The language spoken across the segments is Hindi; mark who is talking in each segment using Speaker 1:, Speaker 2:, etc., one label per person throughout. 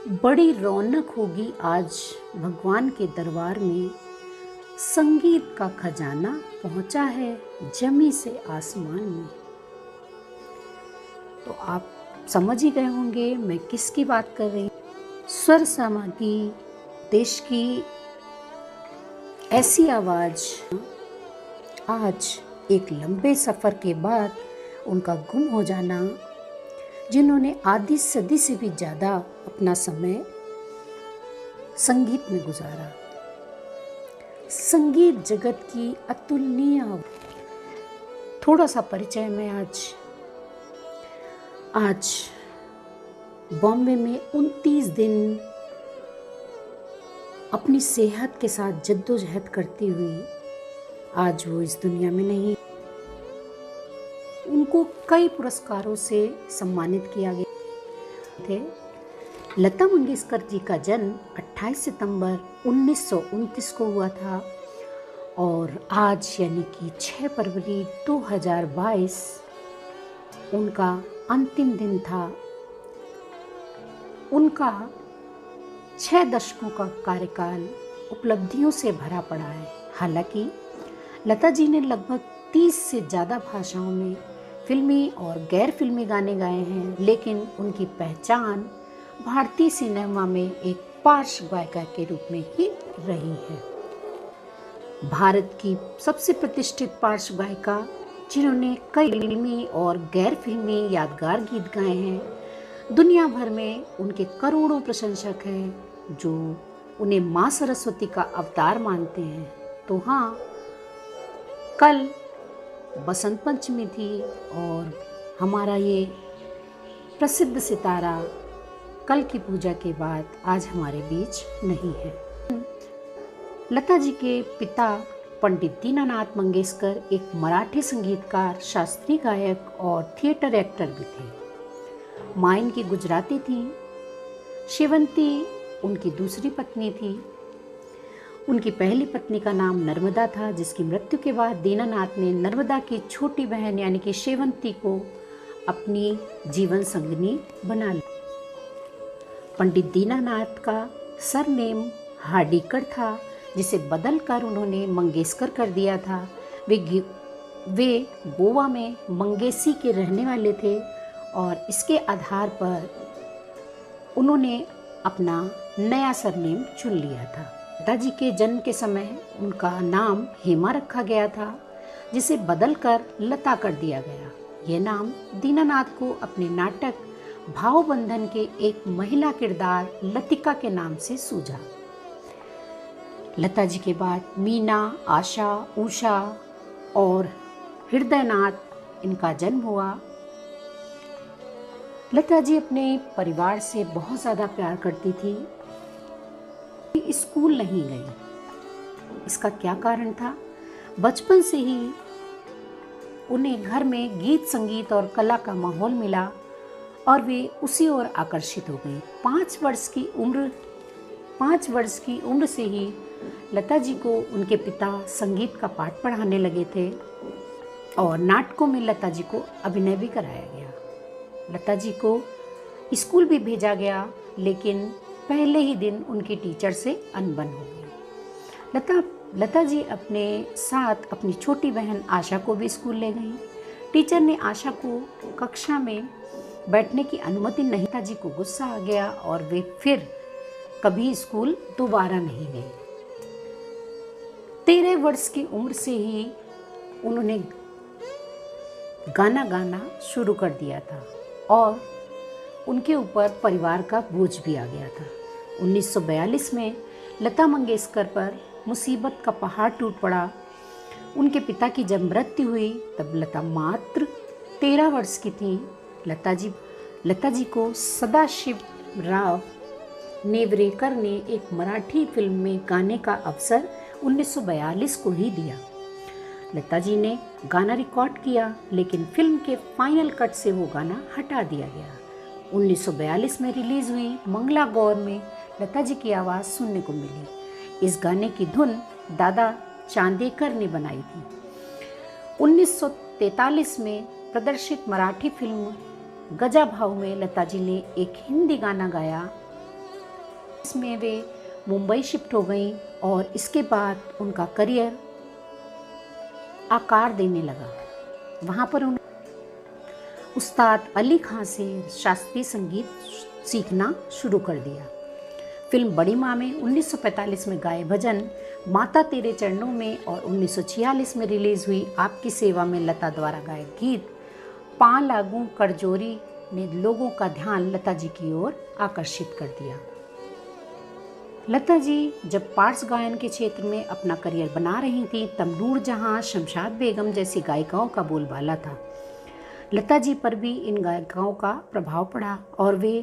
Speaker 1: बड़ी रौनक होगी आज भगवान के दरबार में। संगीत का खजाना पहुंचा है जमी से आसमान में। तो आप समझ ही गए होंगे मैं किसकी बात कर रही हूँ। स्वर समागी देश की ऐसी आवाज आज एक लंबे सफ़र के बाद उनका गुम हो जाना, जिन्होंने आधी सदी से भी ज़्यादा अपना समय संगीत में गुजारा। संगीत जगत की अतुलनीय थोड़ा सा परिचय में आज बॉम्बे में 29 दिन अपनी सेहत के साथ जद्दोजहद करती हुई आज वो इस दुनिया में नहीं। उनको कई पुरस्कारों से सम्मानित किया गया थे। लता मंगेशकर जी का जन्म 28 सितंबर 1929 को हुआ था और आज यानी कि 6 फरवरी 2022 उनका अंतिम दिन था। उनका 6 दशकों का कार्यकाल उपलब्धियों से भरा पड़ा है। हालांकि लता जी ने लगभग 30 से ज़्यादा भाषाओं में फिल्मी और गैर फिल्मी गाने गाए हैं, लेकिन उनकी पहचान भारतीय सिनेमा में एक पार्श्व गायिका के रूप में ही रही है। भारत की सबसे प्रतिष्ठित पार्श्व गायिका जिन्होंने कई फिल्मी और गैर फिल्मी यादगार गीत गाए हैं। दुनिया भर में उनके करोड़ों प्रशंसक हैं जो उन्हें माँ सरस्वती का अवतार मानते हैं। तो हाँ, कल बसंत पंचमी थी और हमारा ये प्रसिद्ध सितारा कल की पूजा के बाद आज हमारे बीच नहीं है। लता जी के पिता पंडित दीनानाथ मंगेशकर एक मराठी संगीतकार, शास्त्रीय गायक और थिएटर एक्टर भी थे। माँ इनकी गुजराती थी। शेवंती उनकी दूसरी पत्नी थी। उनकी पहली पत्नी का नाम नर्मदा था, जिसकी मृत्यु के बाद दीनानाथ ने नर्मदा की छोटी बहन यानी कि शेवंती को अपनी जीवन संगिनी बना लिया। पंडित दीनानाथ का सरनेम हार्डीकर था, जिसे बदलकर उन्होंने मंगेशकर कर दिया था। वे गोवा में मंगेसी के रहने वाले थे और इसके आधार पर उन्होंने अपना नया सरनेम चुन लिया था। लता जी के जन्म के समय उनका नाम हेमा रखा गया था, जिसे बदलकर लता कर दिया गया। यह नाम दीनानाथ को अपने नाटक भावबंधन के एक महिला किरदार लतिका के नाम से सूझा। लता जी के बाद मीना, आशा, उषा और हृदयनाथ इनका जन्म हुआ। लता जी अपने परिवार से बहुत ज़्यादा प्यार करती थी। स्कूल नहीं गई। इसका क्या कारण था? बचपन से ही उन्हें घर में गीत, संगीत और कला का माहौल मिला और वे उसी ओर आकर्षित हो गई। 5 वर्ष की उम्र से ही लता जी को उनके पिता संगीत का पाठ पढ़ाने लगे थे और नाटकों में लता जी को अभिनय भी कराया गया। लता जी को स्कूल भी भेजा गया, लेकिन पहले ही दिन उनकी टीचर से अनबन हो गई। लता जी अपने साथ अपनी छोटी बहन आशा को भी स्कूल ले गई। टीचर ने आशा को कक्षा में बैठने की अनुमति नहीं। लता जी को गुस्सा आ गया और वे फिर कभी स्कूल दोबारा नहीं गए। 13 वर्ष की उम्र से ही उन्होंने गाना गाना शुरू कर दिया था और उनके ऊपर परिवार का बोझ भी आ गया था। 1942 में लता मंगेशकर पर मुसीबत का पहाड़ टूट पड़ा। उनके पिता की जब मृत्यु हुई तब लता मात्र 13 वर्ष की थी। लता जी को सदाशिव राव नेवरेकर ने एक मराठी फिल्म में गाने का अवसर 1942 को ही दिया। लता जी ने गाना रिकॉर्ड किया, लेकिन फिल्म के फाइनल कट से वो गाना हटा दिया गया। 1942 में रिलीज हुई मंगला गौर में लता जी की आवाज़ सुनने को मिली। इस गाने की धुन दादा चांदेकर ने बनाई थी। 1943 में प्रदर्शित मराठी फिल्म गजा भाव में लता जी ने एक हिंदी गाना गाया इसमें वे मुंबई शिफ्ट हो गईं और इसके बाद उनका करियर आकार देने लगा। वहाँ पर उन्होंने उस्ताद अली खां से शास्त्रीय संगीत सीखना शुरू कर दिया। फिल्म बड़ी माँ में 1945 में गाए भजन माता तेरे चरणों में और 1946 में रिलीज हुई आपकी सेवा में लता द्वारा गाए गीत पाँ लागू करजोरी ने लोगों का ध्यान लता जी की ओर आकर्षित कर दिया। लता जी जब पार्ट्स गायन के क्षेत्र में अपना करियर बना रही थी तब नूरजहां, शमशाद बेगम जैसी गायिकाओं का बोलबाला था। लता जी पर भी इन गायिकाओं का प्रभाव पड़ा और वे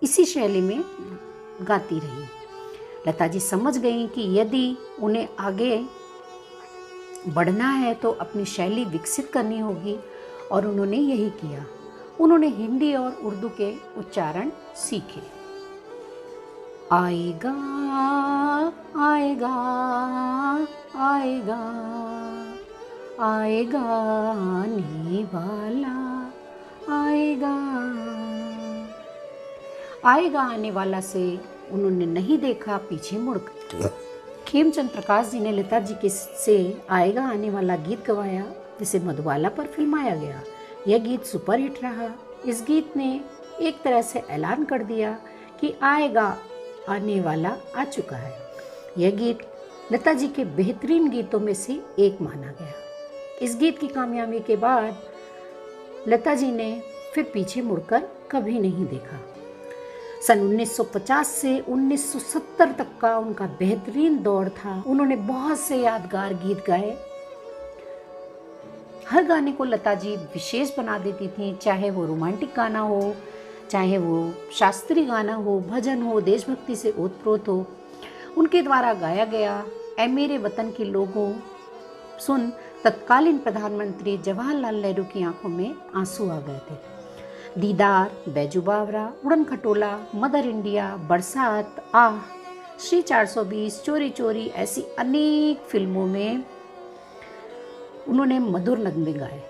Speaker 1: इसी शैली में गाती रही। लता जी समझ गईं कि यदि उन्हें आगे बढ़ना है तो अपनी शैली विकसित करनी होगी और उन्होंने यही किया। उन्होंने हिंदी और उर्दू के उच्चारण सीखे। आएगा आएगा आएगा आएगा आने वाला आएगा। आएगा आने वाला से उन्होंने नहीं देखा पीछे मुड़कर। खेमचंद प्रकाश जी ने लता जी के से आएगा आने वाला गीत गवाया जिसे मधुबाला पर फिल्माया गया। यह गीत सुपरहिट रहा। इस गीत ने एक तरह से ऐलान कर दिया कि आएगा आने वाला आ चुका है। यह गीत लता जी के बेहतरीन गीतों में से एक माना गया। इस गीत की कामयाबी के बाद लता जी ने फिर पीछे मुड़कर कभी नहीं देखा। सन 1950 से 1970 तक का उनका बेहतरीन दौर था। उन्होंने बहुत से यादगार गीत गाए। हर गाने को लता जी विशेष बना देती थी, चाहे वो रोमांटिक गाना हो, चाहे वो शास्त्रीय गाना हो, भजन हो, देशभक्ति से ओतप्रोत हो। उनके द्वारा गाया गया ऐ मेरे वतन के लोगों सुन तत्कालीन प्रधानमंत्री जवाहरलाल नेहरू की आंखों में आंसू आ गए थे। दीदार, बैजू बावरा, उड़न खटोला, मदर इंडिया, बरसात, आह, श्री 420, चोरी चोरी ऐसी अनेक फिल्मों में उन्होंने मधुर नगमे गाए।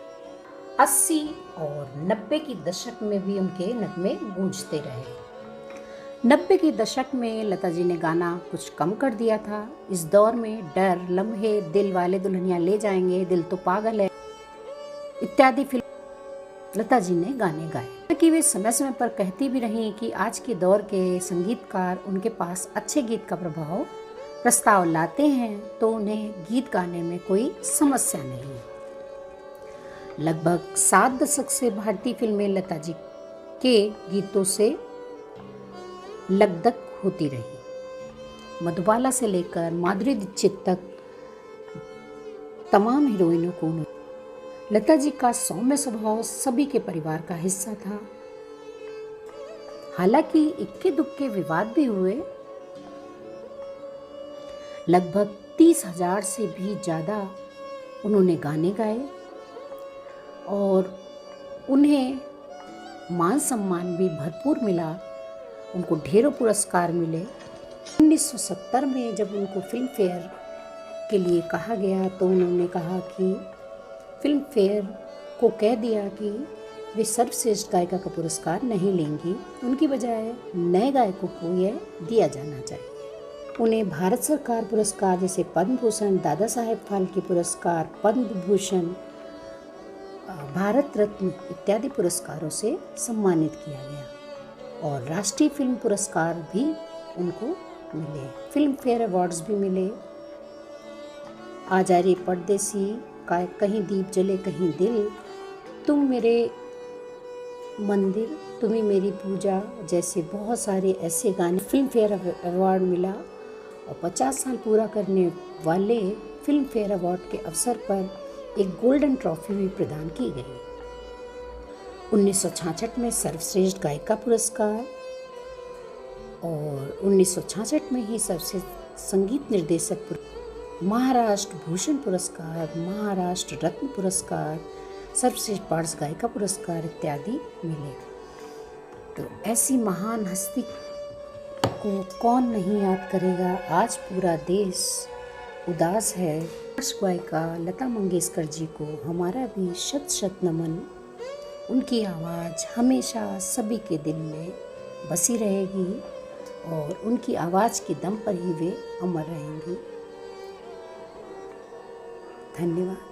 Speaker 1: 80 और 90 की दशक में भी उनके नगमे गूंजते रहे। 90 के दशक में लता जी ने गाना कुछ कम कर दिया था। इस दौर में डर, लम्हे, दिल वाले दुल्हनिया ले जाएंगे, दिल तो पागल है इत्यादि फिल्म लता जी ने गाने गाए। कि वे समय समय पर कहती भी रही कि आज के दौर के संगीतकार उनके पास अच्छे गीत का प्रस्ताव लाते हैं तो उन्हें गीत गाने में कोई समस्या नहीं। लगभग 7 दशक से भारतीय फिल्में लता जी के गीतों से लगदक होती रही। मधुबाला से लेकर माधुरी दीक्षित तक तमाम हीरोइनों को लता जी का सौम्य स्वभाव सभी के परिवार का हिस्सा था। हालांकि इक्के दुक्के विवाद भी हुए। लगभग 30,000 से भी ज़्यादा उन्होंने गाने गाए और उन्हें मान सम्मान भी भरपूर मिला। उनको ढेरों पुरस्कार मिले। 1970 में जब उनको फिल्म फेयर के लिए कहा गया तो उन्होंने कहा कि फिल्म फेयर को कह दिया कि वे सर्वश्रेष्ठ गायिका का पुरस्कार नहीं लेंगी, उनकी बजाय नए गायकों को यह दिया जाना चाहिए। उन्हें भारत सरकार पुरस्कार जैसे पद्म भूषण, दादा साहेब फाल्के पुरस्कार, पद्म विभूषण, भारत रत्न इत्यादि पुरस्कारों से सम्मानित किया गया और राष्ट्रीय फिल्म पुरस्कार भी उनको मिले। फिल्म फेयर अवार्ड्स भी मिले। आजा रे परदेसी, कहीं दीप जले कहीं दिल, तुम मेरे मंदिर, तुम्ही मेरी पूजा जैसे बहुत सारे ऐसे गाने फिल्म फेयर अवार्ड मिला और 50 साल पूरा करने वाले फिल्म फेयर अवार्ड के अवसर पर एक गोल्डन ट्रॉफी भी प्रदान की गई। 1966 में सर्वश्रेष्ठ गायिका पुरस्कार और 1966 में ही सर्वश्रेष्ठ संगीत निर्देशक महाराष्ट्र भूषण पुरस्कार, महाराष्ट्र रत्न पुरस्कार, सर्वश्रेष्ठ पार्श्व गायिका पुरस्कार इत्यादि मिले। तो ऐसी महान हस्ती को कौन नहीं याद करेगा। आज पूरा देश उदास है। पार्श्व गायिका लता मंगेशकर जी को हमारा भी शत शत नमन। उनकी आवाज़ हमेशा सभी के दिल में बसी रहेगी। और उनकी आवाज़ के दम पर ही वे अमर रहेंगी। धन्यवाद।